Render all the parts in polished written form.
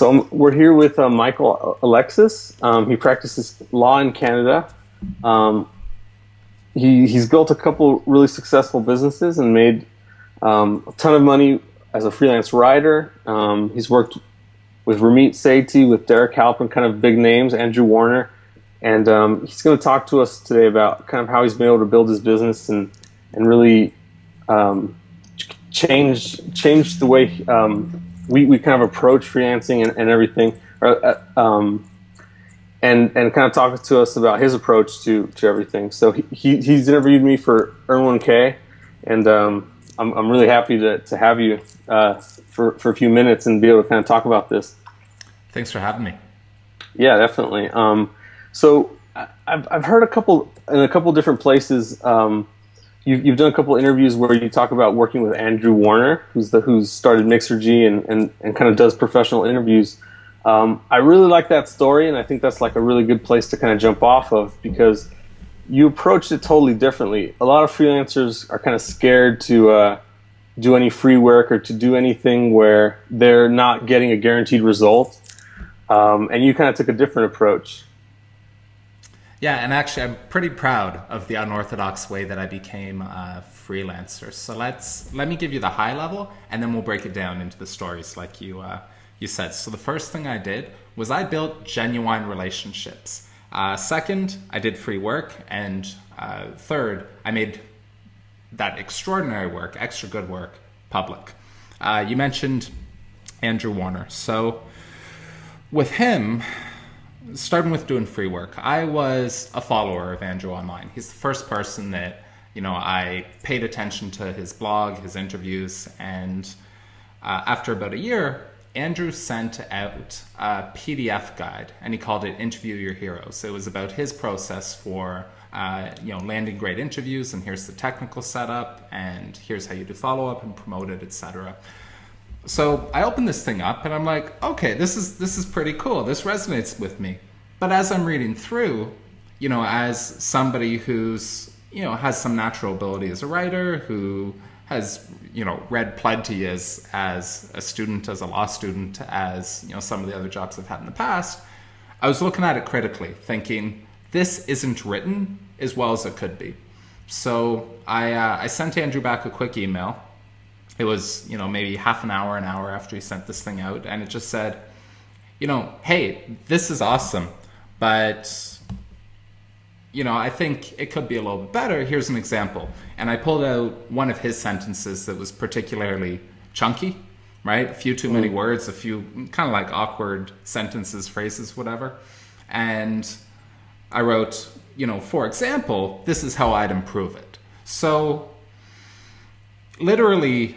We're here with Michael Alexis. He practices law in Canada. Um, he's built a couple really successful businesses and made a ton of money as a freelance writer. He's worked with Ramit Sethi, with Derek Halpin, kind of big names, Andrew Warner, and he's going to talk to us today about kind of how he's been able to build his business and really um, change the way we kind of approach freelancing and everything, and kind of talk to us about his approach to everything. So he's interviewed me for Earn 1K, and I'm really happy to have you for a few minutes and be able to kind of talk about this. Thanks for having me. Yeah, definitely. So I've heard in a couple different places. You've done a couple interviews where you talk about working with Andrew Warner, who's started Mixergy and kind of does professional interviews. I really like that story, and I think that's like a really good place to kind of jump off of, because you approached it totally differently. A lot of freelancers are kind of scared to do any free work or to do anything where they're not getting a guaranteed result, and you kind of took a different approach. Yeah, and actually, I'm pretty proud of the unorthodox way that I became a freelancer. So let me give you the high level, and then we'll break it down into the stories, like you said. So the first thing I did was I built genuine relationships. Second, I did free work, and third, I made that extraordinary work, extra good work, public. You mentioned Andrew Warner. So with him, starting with doing free work, I was a follower of Andrew online. He's the first person that, I paid attention to his blog, his interviews, and after about a year, Andrew sent out a PDF guide, and he called it Interview Your Heroes. It was about his process for landing great interviews, and here's the technical setup, and here's how you do follow-up and promote it, etc. So I opened this thing up, and I'm like, okay, this is pretty cool. This resonates with me. But as I'm reading through, as somebody who's has some natural ability as a writer, who has read plenty as a student, as a law student, as some of the other jobs I've had in the past, I was looking at it critically, thinking this isn't written as well as it could be. So I sent Andrew back a quick email. It was maybe an hour after he sent this thing out, and it just said, hey, this is awesome, but I think it could be a little bit better. Here's an example. And I pulled out one of his sentences that was particularly chunky, right? A few too many words, a few kind of like awkward sentences, phrases, whatever. And I wrote, for example, this is how I'd improve it. So literally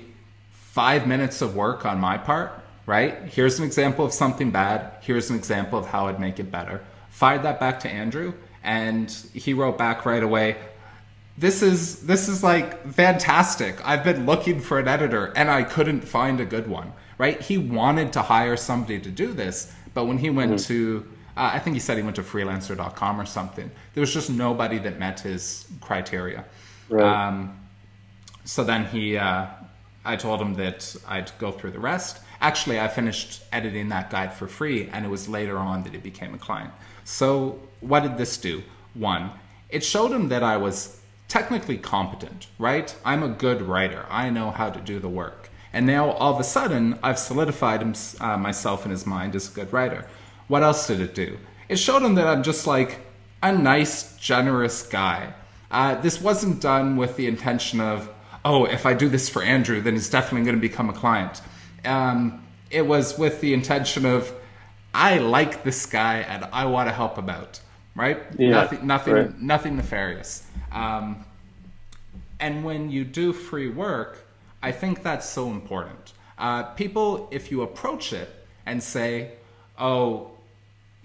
5 minutes of work on my part, right? Here's an example of something bad. Here's an example of how I'd make it better. Fired that back to Andrew, and he wrote back right away, this is like fantastic. I've been looking for an editor and I couldn't find a good one, right? He wanted to hire somebody to do this, but when he went to, I think he said he went to freelancer.com or something, there was just nobody that met his criteria. Right. So then I told him that I'd go through the rest. Actually, I finished editing that guide for free, and it was later on that he became a client. So what did this do? One, it showed him that I was technically competent, right? I'm a good writer. I know how to do the work. And now all of a sudden, I've solidified myself in his mind as a good writer. What else did it do? It showed him that I'm just like a nice, generous guy. This wasn't done with the intention of, oh, if I do this for Andrew, then he's definitely going to become a client. It was with the intention of, I like this guy and I want to help him out, right? Yeah, nothing nefarious. And when you do free work, I think that's so important. People, if you approach it and say, oh,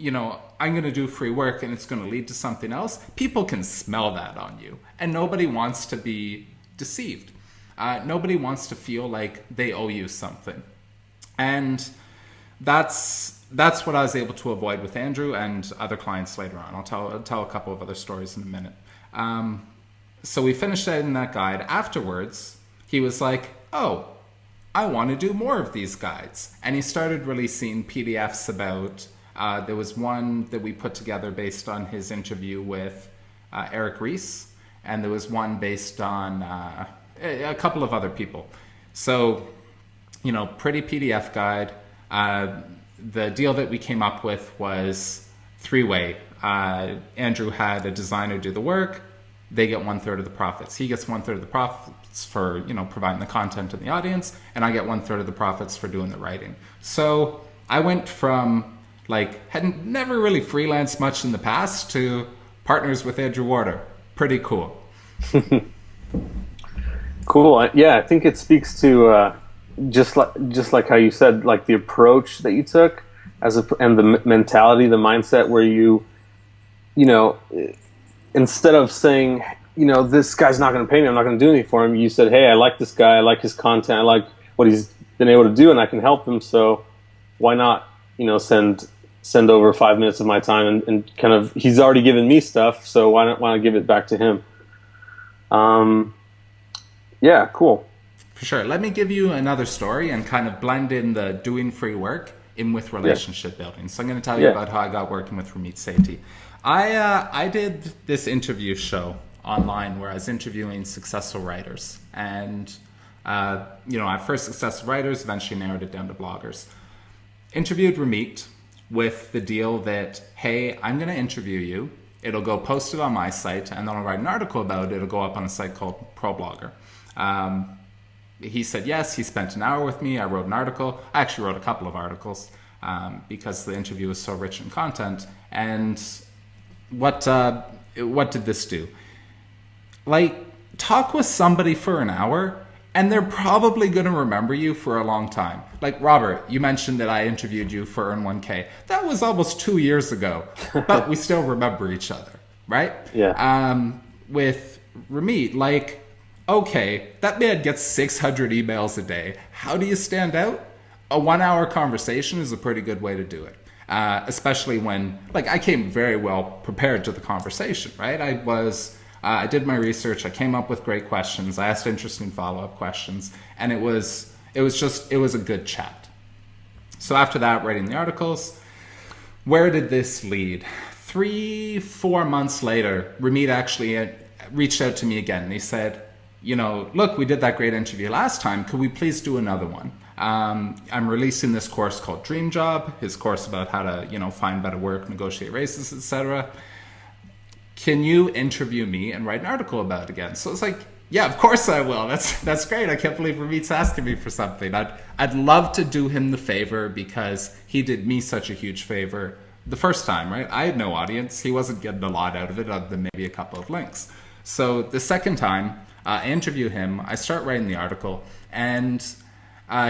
I'm going to do free work and it's going to lead to something else, people can smell that on you. And nobody wants to be deceived. Nobody wants to feel like they owe you something. And that's what I was able to avoid with Andrew and other clients later on. I'll tell a couple of other stories in a minute. So we finished editing that guide. Afterwards, he was like, oh, I want to do more of these guides. And he started releasing PDFs about, there was one that we put together based on his interview with Eric Ries, and there was one based on a couple of other people. So, pretty PDF guide. The deal that we came up with was three-way. Andrew had a designer do the work. They get 1/3 of the profits. He gets 1/3 of the profits for, providing the content to the audience, and I get 1/3 of the profits for doing the writing. So I went from hadn't never really freelanced much in the past to partners with Andrew Warner. Pretty cool. Cool. Yeah, I think it speaks to just like how you said, like the approach that you took and the mentality, the mindset where you instead of saying, this guy's not going to pay me, I'm not going to do anything for him, you said, hey, I like this guy, I like his content, I like what he's been able to do, and I can help him, so why not, send over 5 minutes of my time and kind of, he's already given me stuff, so why not give it back to him? Yeah, cool. For sure. Let me give you another story and kind of blend in the doing free work in with relationship building. So I'm going to tell you about how I got working with Ramit Sethi. I did this interview show online where I was interviewing successful writers. And, at first successful writers, eventually narrowed it down to bloggers. Interviewed Ramit with the deal that, hey, I'm going to interview you. It'll go posted on my site, and then I'll write an article about it. It'll go up on a site called ProBlogger. He said yes. He spent an hour with me. I wrote an article. I actually wrote a couple of articles because the interview was so rich in content. And what did this do? Talk with somebody for an hour, and they're probably going to remember you for a long time. Like, Robert, you mentioned that I interviewed you for Earn 1K. That was almost 2 years ago, but we still remember each other, right? Yeah. With Ramit, okay, that man gets 600 emails a day. How do you stand out? A 1 hour conversation is a pretty good way to do it. Especially when, I came very well prepared to the conversation, right? I did my research. I came up with great questions. I asked interesting follow-up questions, and it was a good chat. So after that, writing the articles, where did this lead? 3-4 months later, Ramit actually reached out to me again, and he said, look, we did that great interview last time. Could we please do another one? I'm releasing this course called Dream Job, his course about how to, find better work, negotiate raises, etc. Can you interview me and write an article about it again? So it's yeah, of course I will. That's great. I can't believe Ramit's asking me for something. I'd love to do him the favor because he did me such a huge favor the first time, right? I had no audience. He wasn't getting a lot out of it other than maybe a couple of links. So the second time, I interview him, I start writing the article, and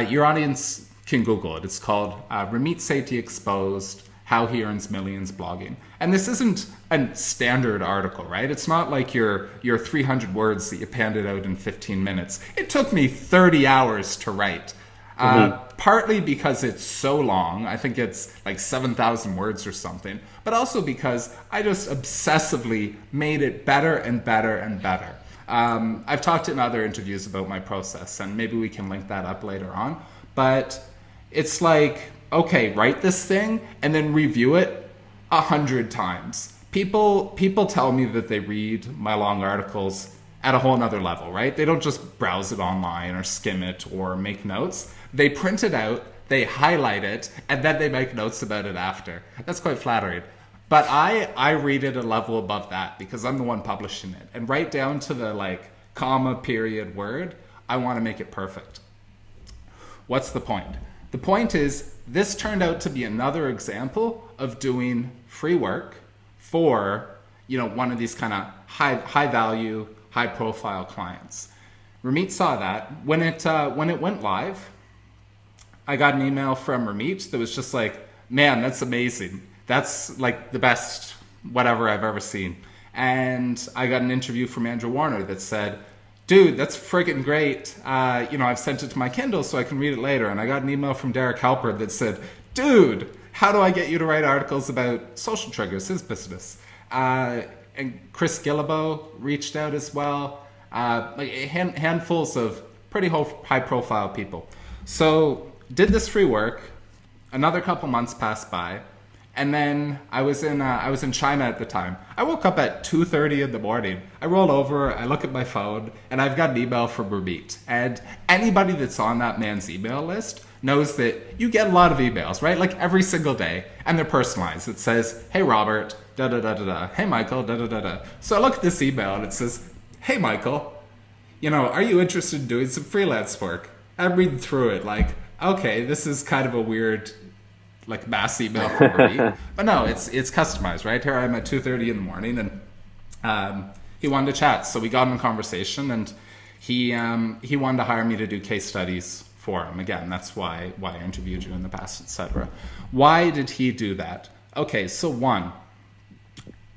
your audience can Google it. It's called Ramit Sethi Exposed, How He Earns Millions Blogging. And this isn't a standard article, right? It's not like your 300 words that you panded out in 15 minutes. It took me 30 hours to write. Partly because it's so long, I think it's 7,000 words or something, but also because I just obsessively made it better and better and better. I've talked in other interviews about my process, and maybe we can link that up later on, but it's okay, write this thing and then review it 100 times. People tell me that they read my long articles at a whole nother level, right? They don't just browse it online or skim it or make notes. They print it out, they highlight it, and then they make notes about it after. That's quite flattering. But I read it a level above that because I'm the one publishing it. And right down to the comma, period, word, I want to make it perfect. What's the point? The point is this turned out to be another example of doing free work for, one of these kind of high value, high profile clients. Ramit saw that. When it went live, I got an email from Ramit that was just man, that's amazing. That's the best whatever I've ever seen. And I got an interview from Andrew Warner that said, dude, that's friggin' great. I've sent it to my Kindle so I can read it later. And I got an email from Derek Halpert that said, dude, how do I get you to write articles about social triggers, his business? And Chris Gillibo reached out as well. Handfuls of pretty high profile people. So did this free work. Another couple months passed by, and then I was in China at the time. I woke up at 2:30 in the morning. I roll over, I look at my phone, and I've got an email from Ramit. And anybody that's on that man's email list knows that you get a lot of emails, right? Like every single day, and they're personalized. It says, "Hey Robert, da da da da da. Hey Michael, da da da da." So I look at this email and it says, "Hey Michael, are you interested in doing some freelance work?" I'm reading through it like, okay, this is kind of a weird, like, mass email for me. But no, it's customized, right? Here I am at 2:30 in the morning, and he wanted to chat. So we got in a conversation, and he wanted to hire me to do case studies for him. Again, that's why I interviewed you in the past, etc. Why did he do that? Okay, so one,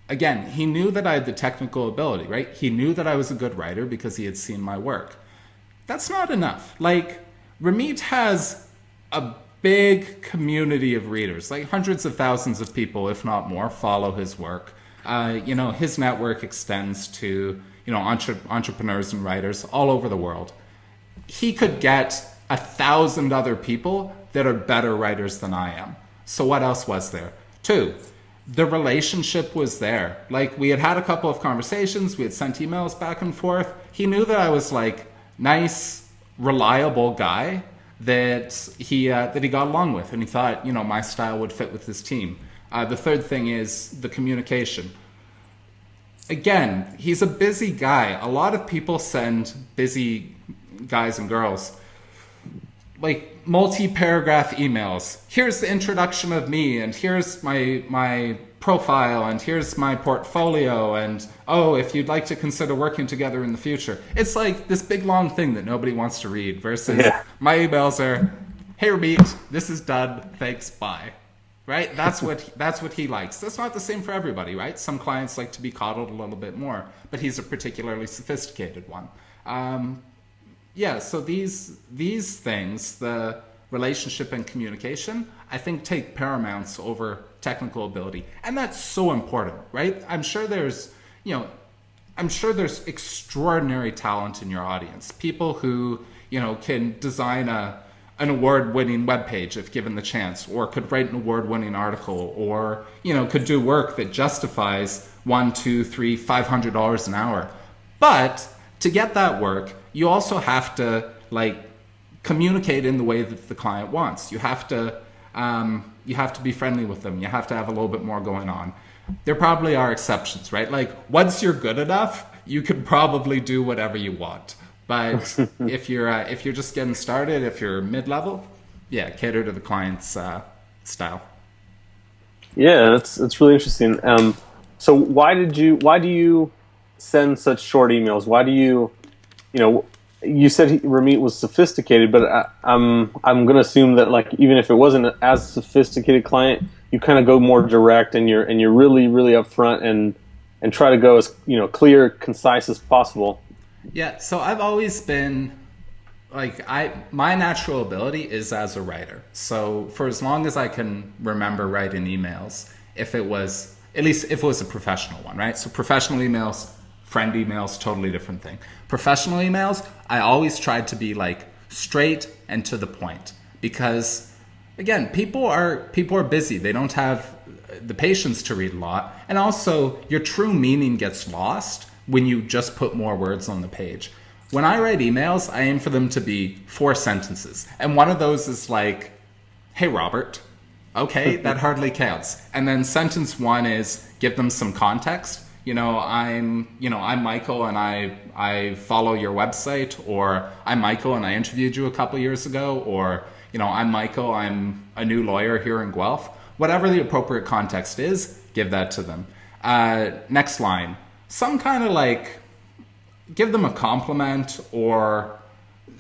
again, he knew that I had the technical ability, right? He knew that I was a good writer because he had seen my work. That's not enough. Like, Ramit has a big community of readers, like hundreds of thousands of people, if not more, follow his work. His network extends to, entrepreneurs and writers all over the world. He could get 1,000 other people that are better writers than I am. So what else was there? Two, the relationship was there. Like, we had had a couple of conversations, we had sent emails back and forth. He knew that I was like nice, reliable guy that he got along with, and he thought, my style would fit with his team. The third thing is the communication. Again, he's a busy guy. A lot of people send busy guys and girls like multi-paragraph emails. Here's the introduction of me, and here's my profile, and here's my portfolio, and if you'd like to consider working together in the future. It's like this big long thing that nobody wants to read, versus my emails are, "Hey Ramit, this is done, thanks, bye." Right? That's what he likes. That's not the same for everybody, right? Some clients like to be coddled a little bit more, but he's a particularly sophisticated one. So these things, the relationship and communication, I think take paramount over technical ability. And that's so important, right? I'm sure there's extraordinary talent in your audience. People who, can design an award-winning webpage if given the chance, or could write an award-winning article, or, could do work that justifies $1, $2, $3, $500 an hour. But to get that work, you also have to communicate in the way that the client wants. You have to be friendly with them. You have to have a little bit more going on. There probably are exceptions, right? Like, once you're good enough, you can probably do whatever you want. But if you're just getting started, if you're mid-level, cater to the client's style. Yeah, that's really interesting. So why do you send such short emails? Why do you said Ramit was sophisticated, but I'm going to assume that, like, even if it wasn't as sophisticated client, you kind of go more direct, and you're really, really upfront and try to go as clear, concise as possible. Yeah, so I've always been my natural ability is as a writer. So for as long as I can remember writing emails, if it was a professional one, right? So professional emails, friend emails, totally different thing. Professional emails, I always tried to be straight and to the point, because again, people are busy. They don't have the patience to read a lot, and also your true meaning gets lost when you just put more words on the page. When I write emails, I aim for them to be 4 sentences, and one of those is like, "Hey Robert." Okay, that hardly counts. And then sentence 1 is give them some context. I'm Michael, and I follow your website, or I'm Michael and I interviewed you a couple years ago, or I'm Michael, I'm a new lawyer here in Guelph. Whatever the appropriate context is, give that to them. Next line, some kind of give them a compliment or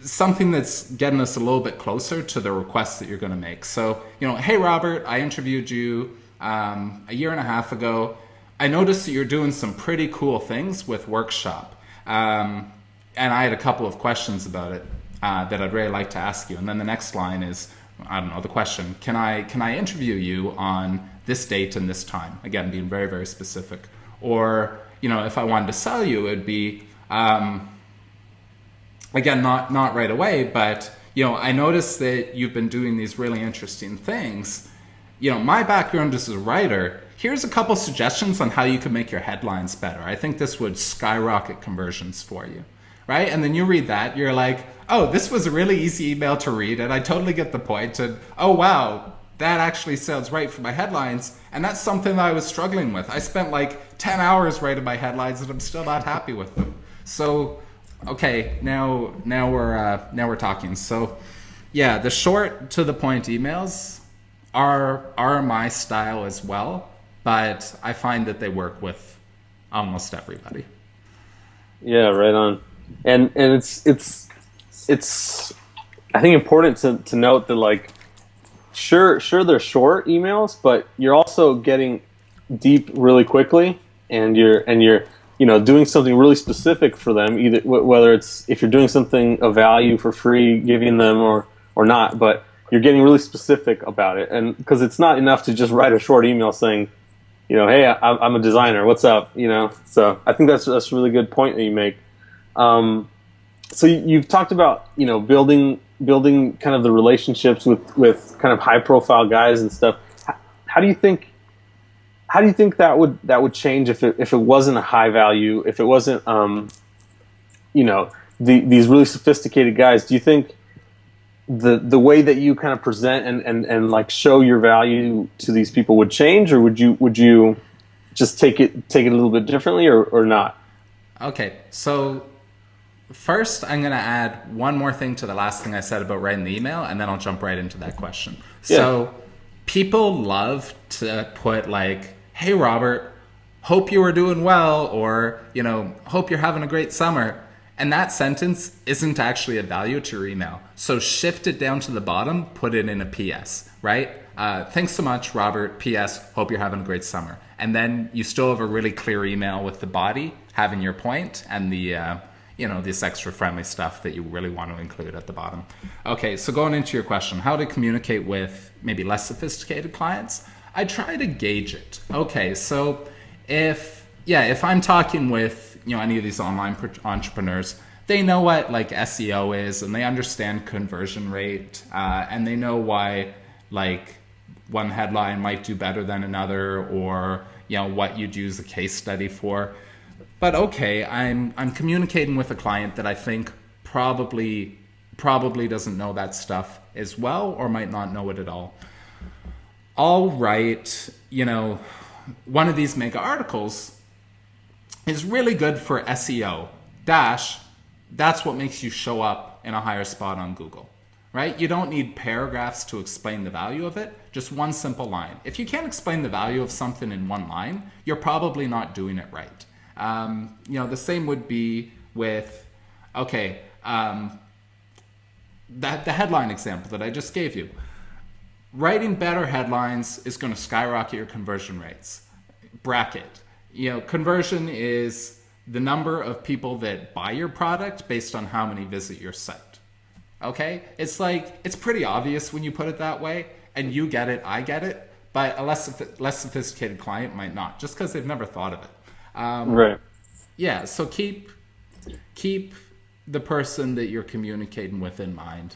something that's getting us a little bit closer to the request that you're going to make. So, "Hey Robert, I interviewed you a year and a half ago. I noticed that you're doing some pretty cool things with Workshop. And I had a couple of questions about it that I'd really like to ask you." And then the next line is, the question, can I interview you on this date and this time? Again, being very, very specific. Or, if I wanted to sell you, it would be, again, not right away, but, I noticed that you've been doing these really interesting things. My background is as a writer. Here's a couple suggestions on how you can make your headlines better. I think this would skyrocket conversions for you, right? And then you read that, you're like, oh, this was a really easy email to read, and I totally get the point, and oh, wow, that actually sounds right for my headlines, and that's something that I was struggling with. I spent like 10 hours writing my headlines, and I'm still not happy with them. So, okay, now we're talking. So, yeah, the short to the point emails are my style as well, but I find that they work with almost everybody. Yeah, right on. And it's I think important to note that, like, sure they're short emails, but you're also getting deep really quickly, and you're doing something really specific for them, either whether it's if you're doing something of value for free, giving them or not, but you're getting really specific about it. And because it's not enough to just write a short email saying, hey, I'm a designer, what's up, so I think that's a really good point that you make. So you've talked about building kind of the relationships with kind of high profile guys and stuff. How do you think that would change if it wasn't a high value, if it wasn't these really sophisticated guys? Do you think the way that you kind of present and like show your value to these people would change, or would you just take it a little bit differently, or not? Okay, so first I'm going to add one more thing to the last thing I said about writing the email, and then I'll jump right into that question. Yeah. So people love to put like, hey Robert, hope you are doing well, or hope you're having a great summer. And that sentence isn't actually a value to your email. So shift it down to the bottom, put it in a PS, right? Thanks so much, Robert. PS, hope you're having a great summer. And then you still have a really clear email with the body having your point and the, this extra friendly stuff that you really want to include at the bottom. Okay, so going into your question, how to communicate with maybe less sophisticated clients? I try to gauge it. Okay, so if I'm talking with any of these online entrepreneurs, they know what like SEO is, and they understand conversion rate, and they know why like one headline might do better than another, or what you'd use a case study for. But okay, I'm communicating with a client that I think probably doesn't know that stuff as well, or might not know it at all. I'll write, one of these mega articles is really good for SEO dash. That's what makes you show up in a higher spot on Google, right? You don't need paragraphs to explain the value of it, just one simple line. If you can't explain the value of something in one line, you're probably not doing it right. The same would be with, the headline example that I just gave you. Writing better headlines is going to skyrocket your conversion rates. Bracket. Conversion is the number of people that buy your product based on how many visit your site. Okay? It's pretty obvious when you put it that way, and you get it, I get it, but a less sophisticated client might not, just because they've never thought of it. Right. Yeah, so keep the person that you're communicating with in mind.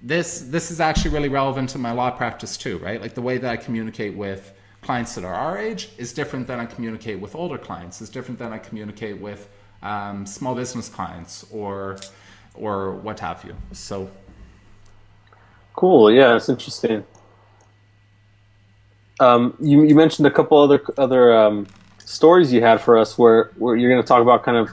This is actually really relevant to my law practice too, right? Like the way that I communicate with clients that are our age is different than I communicate with older clients, is different than I communicate with small business clients or what have you. So cool. Yeah, it's interesting. You mentioned a couple other stories you had for us where you're going to talk about kind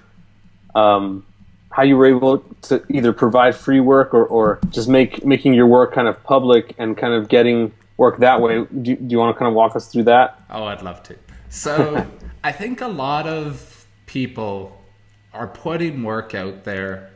of how you were able to either provide free work or just making your work kind of public and kind of getting work that way. Do you want to kind of walk us through that? Oh, I'd love to. So I think a lot of people are putting work out there,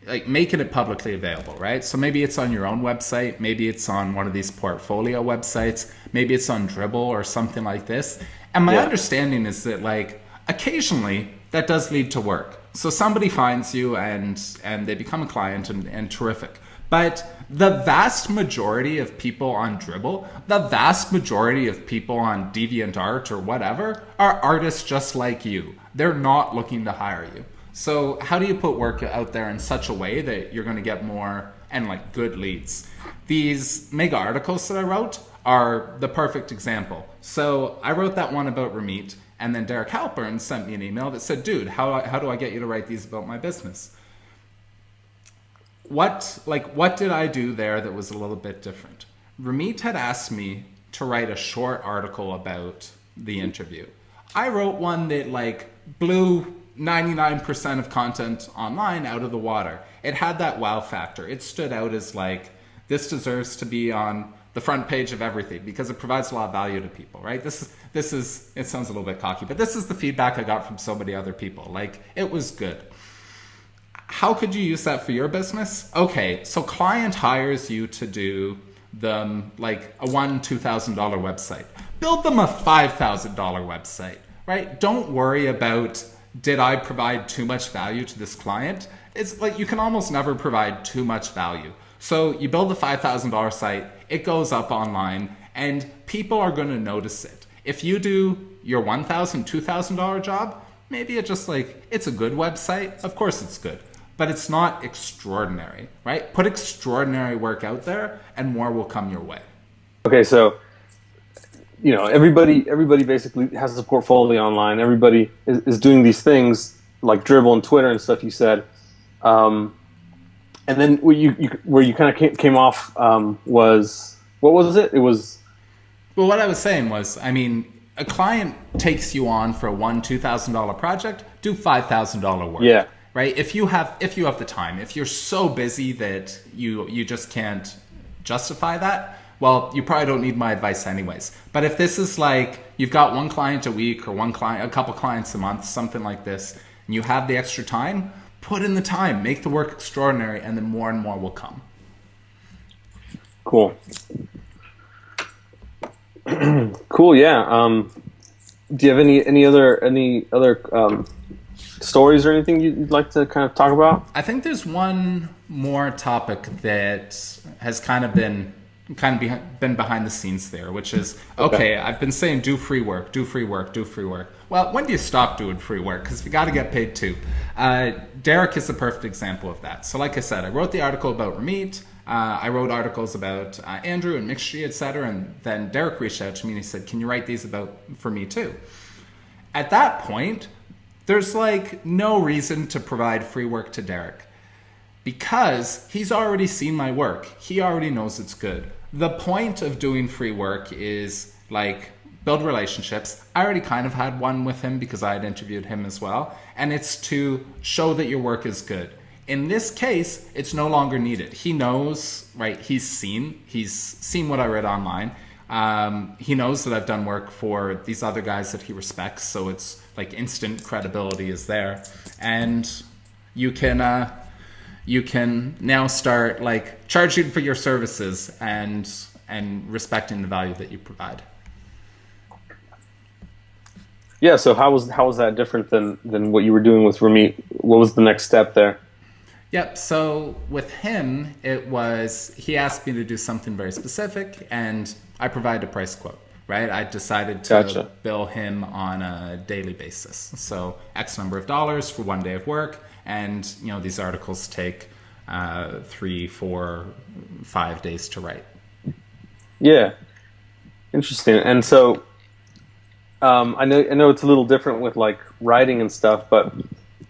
like making it publicly available, right? So maybe it's on your own website, maybe it's on one of these portfolio websites, maybe it's on Dribbble or something like this. And my understanding is that like occasionally that does lead to work. So somebody finds you and they become a client and terrific. But the vast majority of people on Dribbble, the vast majority of people on DeviantArt or whatever are artists just like you. They're not looking to hire you. So how do you put work out there in such a way that you're going to get more and like good leads? These mega articles that I wrote are the perfect example. So I wrote that one about Ramit, and then Derek Halpern sent me an email that said, dude, how do I get you to write these about my business? What did I do there that was a little bit different? Ramit had asked me to write a short article about the interview. I wrote one that like blew 99% of content online out of the water. It had that wow factor. It stood out as like, this deserves to be on the front page of everything because it provides a lot of value to people, right? This is, it sounds a little bit cocky, but this is the feedback I got from so many other people. Like, it was good. How could you use that for your business? Okay, so client hires you to do them like a $2,000 website. Build them a $5,000 website, right? Don't worry about, did I provide too much value to this client? It's like you can almost never provide too much value. So you build a $5,000 site, it goes up online, and people are going to notice it. If you do your $1,000, $2,000 job, maybe it's just like, it's a good website. Of course it's good, but it's not extraordinary, right? Put extraordinary work out there and more will come your way. Okay, so everybody basically has a portfolio online. Everybody is doing these things like Dribble and Twitter and stuff you said. And then where you kind of came off was, what was it? It was... Well, what I was saying was, I mean, a client takes you on for a $2,000 project, do $5,000 work. Yeah. Right? If you have the time, if you're so busy that you just can't justify that, well, you probably don't need my advice anyways. But if this is like, you've got one client a week or a couple clients a month, something like this, and you have the extra time, put in the time, make the work extraordinary, and then more and more will come. Cool. Cool. Yeah. Do you have any other stories or anything you'd like to kind of talk about? I think there's one more topic that has kind of been behind the scenes there, which is, okay, I've been saying do free work, do free work, do free work. Well, when do you stop doing free work? Because we got to get paid too. Derek is the perfect example of that. So like I said, I wrote the article about Ramit. I wrote articles about Andrew and Mixtree, etc. And then Derek reached out to me and he said, can you write these for me too? At that point, there's like no reason to provide free work to Derek because he's already seen my work. He already knows it's good. The point of doing free work is like build relationships. I already kind of had one with him because I had interviewed him as well. And it's to show that your work is good. In this case, it's no longer needed. He knows, right? He's seen what I read online. He knows that I've done work for these other guys that he respects. So it's like instant credibility is there. And you can now start like charging for your services and respecting the value that you provide. Yeah. So how was that different than what you were doing with Ramit? What was the next step there? Yep. So with him, it was, he asked me to do something very specific and I provided a price quote, right? I decided to bill him on a daily basis. So X number of dollars for 1 day of work. And, these articles take 3, 4, 5 days to write. Yeah. Interesting. And so I know it's a little different with like writing and stuff, but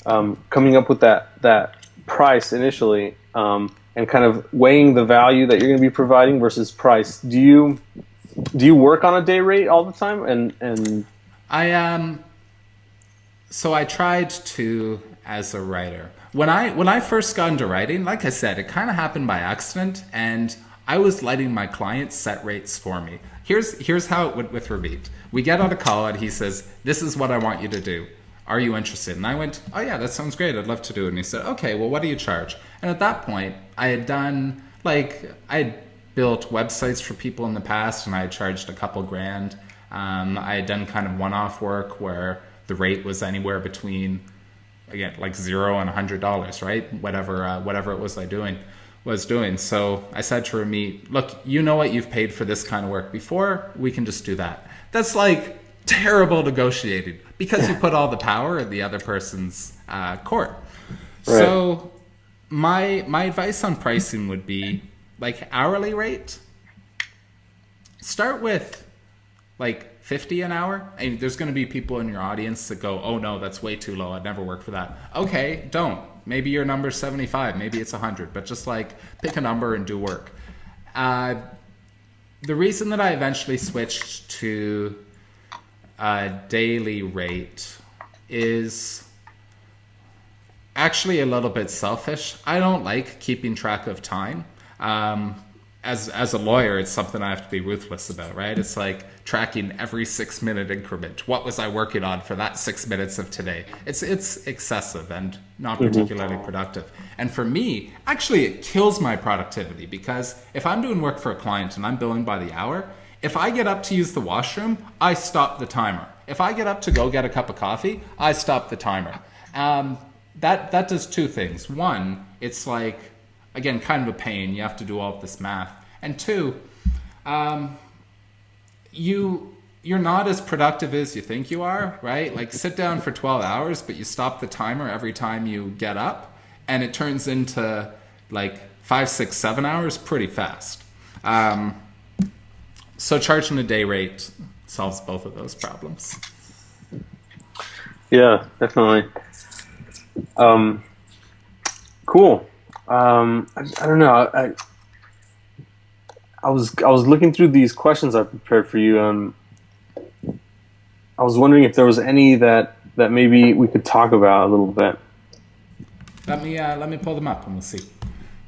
coming up with that price initially and kind of weighing the value that you're going to be providing versus price. Do you work on a day rate all the time? And so I tried to as a writer. When I first got into writing, like I said, it kind of happened by accident, and I was letting my clients set rates for me. Here's how it went with Ramit. We get on a call and he says, "This is what I want you to do. Are you interested?" And I went, "Oh yeah, that sounds great. I'd love to do it." And he said, "Okay, well, what do you charge?" And at that point, I had built websites for people in the past, and I had charged a couple grand. I had done kind of one-off work where the rate was anywhere between, again, like $0 and $100, right? Whatever it was doing. So I said to Ramit, "Look, you know what you've paid for this kind of work before. We can just do that." That's like terrible negotiating because you put all the power in the other person's court. Right. So my advice on pricing would be like hourly rate. Start with like 50 an hour. And there's going to be people in your audience that go, oh no, that's way too low. I'd never work for that. Okay, don't. Maybe your number's 75. Maybe it's 100. But just like pick a number and do work. The reason that I eventually switched to a daily rate is actually a little bit selfish. I don't like keeping track of time. As a lawyer, it's something I have to be ruthless about, right? It's like tracking every 6-minute increment. What was I working on for that 6 minutes of today? It's excessive and not particularly productive. And for me, actually, it kills my productivity because if I'm doing work for a client and I'm billing by the hour, if I get up to use the washroom, I stop the timer. If I get up to go get a cup of coffee, I stop the timer. That does two things. One, it's like, again, kind of a pain. You have to do all of this math. And two, you're not as productive as you think you are, right? Like sit down for 12 hours, but you stop the timer every time you get up, and it turns into like 5, 6, 7 hours pretty fast. So charging a day rate solves both of those problems. Yeah, definitely. Cool. I don't know. I was looking through these questions I prepared for you. I was wondering if there was any that maybe we could talk about a little bit. Let me pull them up and we'll see.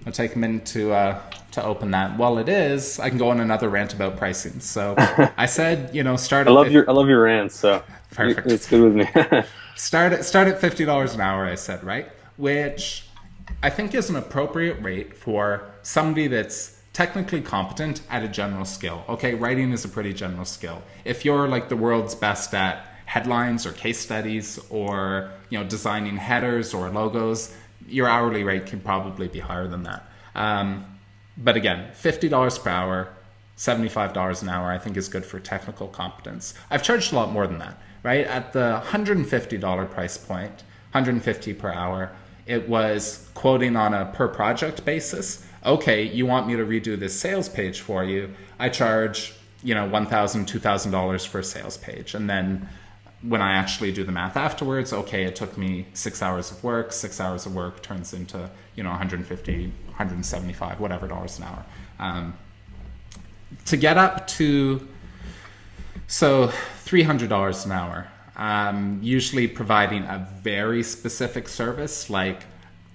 I'll take a minute to open that. While it is, I can go on another rant about pricing. So I said, start. I love your rants. So perfect. It's good with me. Start at $50 an hour. I said, right, which I think is an appropriate rate for somebody that's technically competent at a general skill. Okay, writing is a pretty general skill. If you're like the world's best at headlines or case studies or designing headers or logos, your hourly rate can probably be higher than that. But again, $50 per hour, $75 an hour, I think is good for technical competence. I've charged a lot more than that, right? At the $150 price point, $150 per hour, it was quoting on a per project basis. Okay, you want me to redo this sales page for you. I charge, $1,000, $2,000 for a sales page. And then when I actually do the math afterwards, okay, it took me 6 hours of work. 6 hours of work turns into, 150, 175, whatever dollars an hour. To get up to, $300 an hour, usually providing a very specific service, like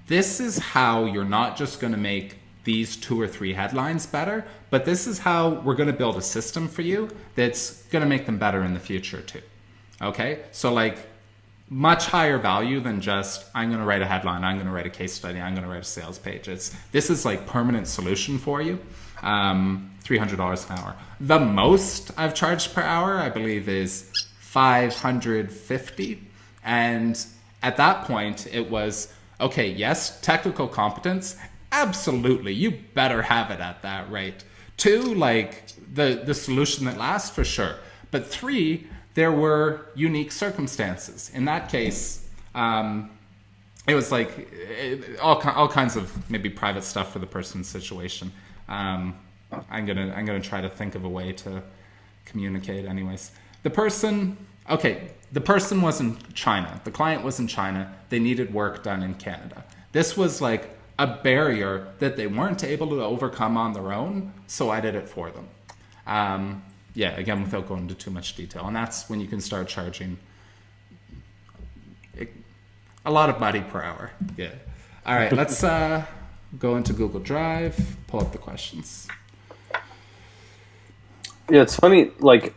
this is how you're not just going to make these 2 or 3 headlines better, but this is how we're going to build a system for you that's going to make them better in the future too. Okay, so like much higher value than just I'm going to write a headline, I'm going to write a case study, I'm going to write a sales page. This is like permanent solution for you. $300 an hour. The most I've charged per hour, I believe, is $550, and at that point it was okay. Yes, technical competence. Absolutely, you better have it at that rate. 2, like the solution that lasts for sure. But 3, there were unique circumstances. In that case, it was like all kinds of maybe private stuff for the person's situation. I'm gonna try to think of a way to communicate. Anyways, the person was in China. The client was in China. They needed work done in Canada. This was like a barrier that they weren't able to overcome on their own, so I did it for them. Again, without going into too much detail. And that's when you can start charging a lot of money per hour. Yeah. All right, let's go into Google Drive, pull up the questions. Yeah, it's funny, like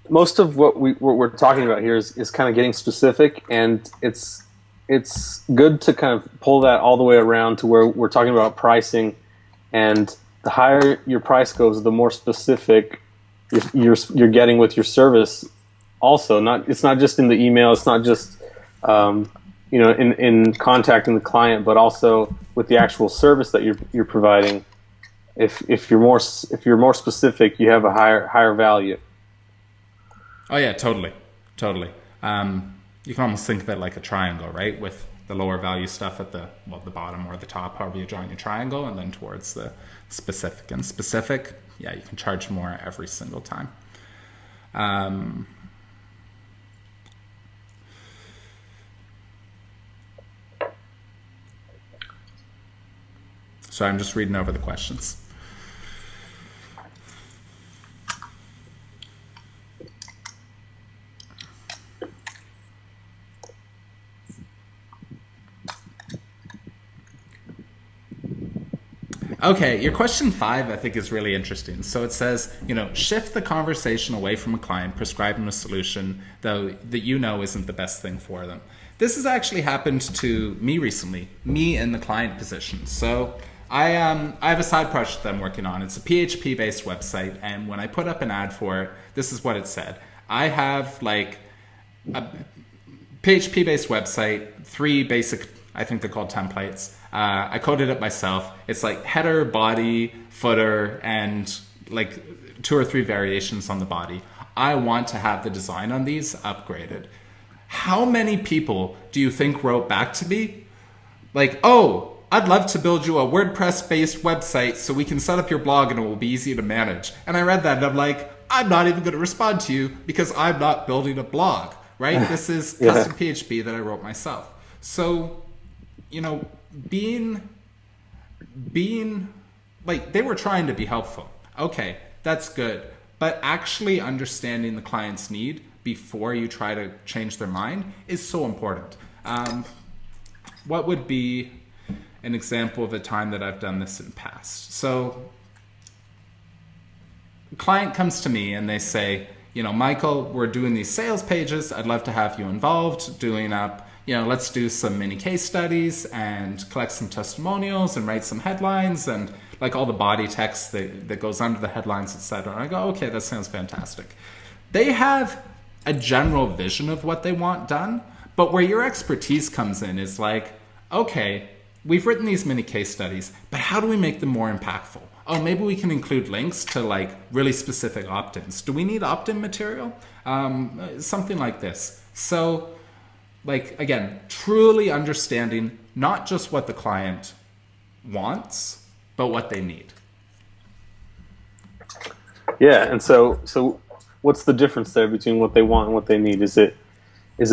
most of what we're talking about here is kind of getting specific, and it's good to kind of pull that all the way around to where we're talking about pricing, and the higher your price goes, the more specific you're getting with your service. Also, it's not just in the email, it's not just in contacting the client, but also with the actual service that you're providing. If you're more specific, you have a higher value. Oh yeah, totally. Totally. You can almost think of it like a triangle, right? With the lower value stuff at the bottom or the top, however you're drawing your triangle, and then towards the specific. And specific, yeah, you can charge more every single time. So I'm just reading over the questions. Okay, your question 5, I think, is really interesting. So it says, shift the conversation away from a client, prescribe them a solution, though that isn't the best thing for them. This has actually happened to me recently, me in the client position. So I have a side project that I'm working on. It's a PHP-based website, and when I put up an ad for it, this is what it said. I have like a PHP-based website, 3 basic, I think they're called templates. I coded it myself. It's like header, body, footer, and like 2 or 3 variations on the body. I want to have the design on these upgraded. How many people do you think wrote back to me? Like, oh, I'd love to build you a WordPress-based website so we can set up your blog and it will be easy to manage. And I read that and I'm like, I'm not even going to respond to you because I'm not building a blog, right? This is custom PHP that I wrote myself. So, being like, they were trying to be helpful. Okay, that's good. But actually understanding the client's need before you try to change their mind is so important. What would be an example of a time that I've done this in the past? So a client comes to me and they say, Michael, we're doing these sales pages. I'd love to have you involved doing up, let's do some mini case studies and collect some testimonials and write some headlines and like all the body text that goes under the headlines, etc. And I go, okay, that sounds fantastic. They have a general vision of what they want done, but where your expertise comes in is like, okay, we've written these mini case studies, but how do we make them more impactful? Oh, maybe we can include links to like really specific opt-ins. Do we need opt-in material? Something like this. So like, again, truly understanding not just what the client wants, but what they need. Yeah, and so what's the difference there between what they want and what they need? Is it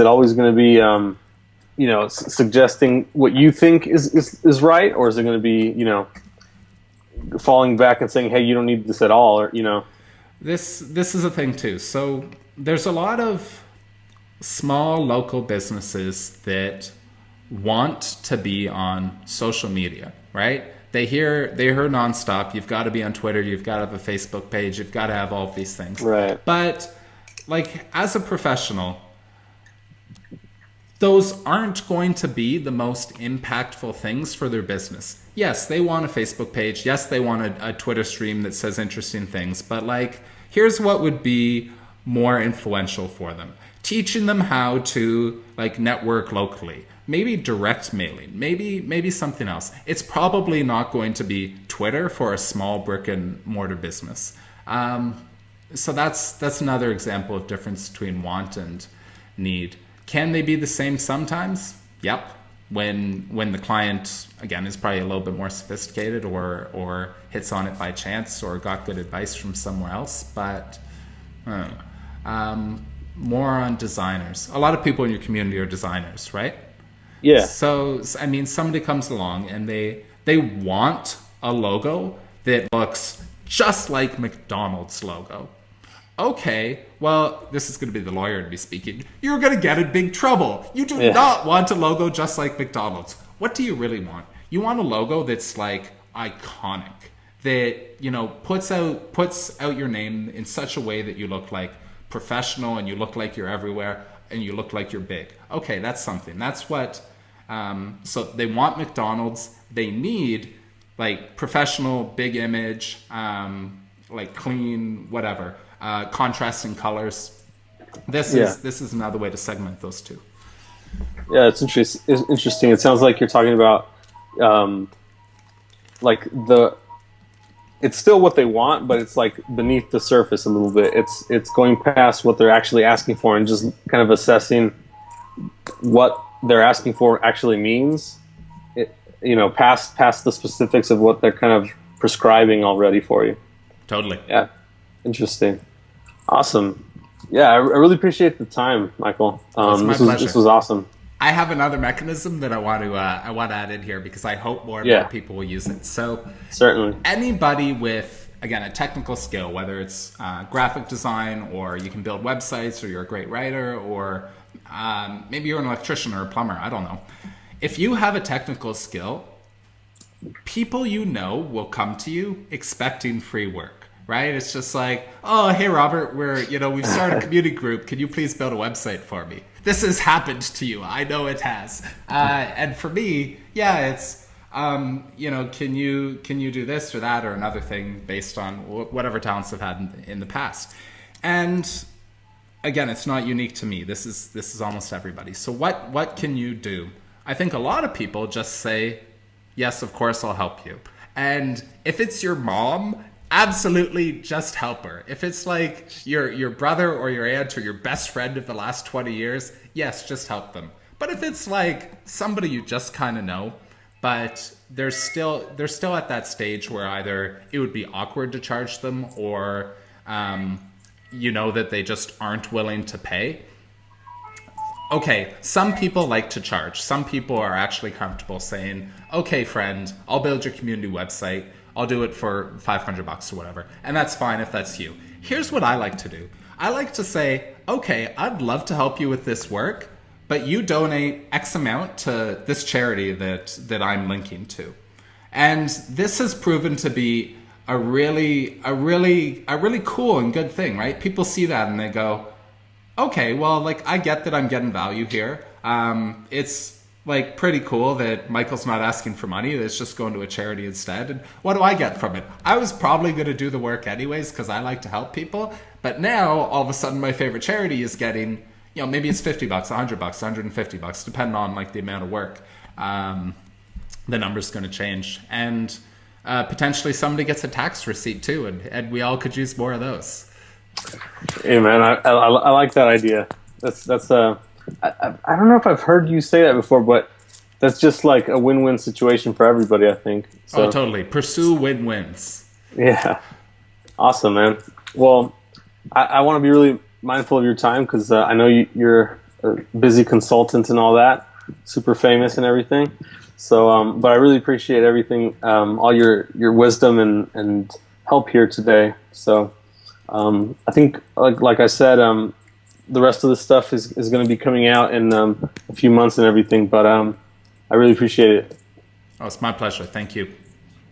always going to be suggesting what you think is right, or is it going to be falling back and saying, hey, you don't need this at all, or This is a thing too. So there's a lot of small local businesses that want to be on social media, right? They hear nonstop, you've got to be on Twitter, you've got to have a Facebook page, you've got to have all of these things. Right. But like, as a professional, those aren't going to be the most impactful things for their business. Yes, they want a Facebook page. Yes, they want a Twitter stream that says interesting things. But like, here's what would be more influential for them. Teaching them how to like network locally. Maybe direct mailing, maybe something else. It's probably not going to be Twitter for a small brick and mortar business. So that's another example of difference between want and need. Can they be the same sometimes? Yep. When the client, again, is probably a little bit more sophisticated or hits on it by chance or got good advice from somewhere else. But more on designers. A lot of people in your community are designers, right? Yeah. So, I mean, somebody comes along and they want a logo that looks just like McDonald's logo. Okay, well, this is going to be the lawyer to be speaking. You're going to get in big trouble. You do not want a logo just like McDonald's. What do you really want? You want a logo that's like iconic, that, puts out your name in such a way that you look like professional and you look like you're everywhere and you look like you're big. Okay, that's something. That's what, so they want McDonald's. They need like professional, big image, like clean, whatever. Contrasting colors. This is another way to segment those two. Yeah, it's interesting. It sounds like you're talking about like it's still what they want, but it's like beneath the surface a little bit. It's going past what they're actually asking for and just kind of assessing what they're asking for actually means. Past the specifics of what they're kind of prescribing already for you. Totally. Yeah, interesting, awesome. Yeah, I really appreciate the time, Michael. It's my pleasure. This was awesome. I have another mechanism that I want to add in here because I hope more and Yeah, more people will use it. So certainly. anybody with, again, a technical skill, whether it's graphic design or you can build websites or you're a great writer or maybe you're an electrician or a plumber, I don't know. If you have a technical skill, people you know will come to you expecting free work, right? It's just like, oh, hey, Robert, we've started a community group. Can you please build a website for me? This has happened to you. I know it has. And for me, yeah, it's, can you do this or that or another thing based on whatever talents I've had in the past. And again, it's not unique to me. This is almost everybody. So what can you do? I think a lot of people just say, yes, of course, I'll help you. And if it's your mom, absolutely just help her. If it's like your brother or your aunt or your best friend of the last 20 years, yes, just help them. But if it's like somebody you just kind of know, but they're still at that stage where either it would be awkward to charge them or that they just aren't willing to pay. Okay, some people like to charge. Some people are actually comfortable saying, okay, friend, I'll build your community website. I'll do it for $500 or whatever. And that's fine if that's you. Here's what I like to do. I like to say, okay, I'd love to help you with this work, but you donate X amount to this charity that I'm linking to. And this has proven to be a really cool and good thing, right? People see that and they go, okay, well, like, I get that I'm getting value here. It's like pretty cool that Michael's not asking for money. It's just going to a charity instead. And what do I get from it? I was probably going to do the work anyways because I like to help people. But now all of a sudden my favorite charity is getting, maybe it's $50, $100, $150, depending on like the amount of work. The number's going to change. And potentially somebody gets a tax receipt too. And we all could use more of those. Hey man, I like that idea. I don't know if I've heard you say that before, but that's just like a win-win situation for everybody, I think. So, oh, totally. Pursue win-wins. Yeah. Awesome, man. Well, I want to be really mindful of your time because I know you're a busy consultant and all that, super famous and everything. So, but I really appreciate everything, all your wisdom and help here today. So, I think, like I said, the rest of the stuff is going to be coming out in a few months and everything. But I really appreciate it. Oh, it's my pleasure. Thank you.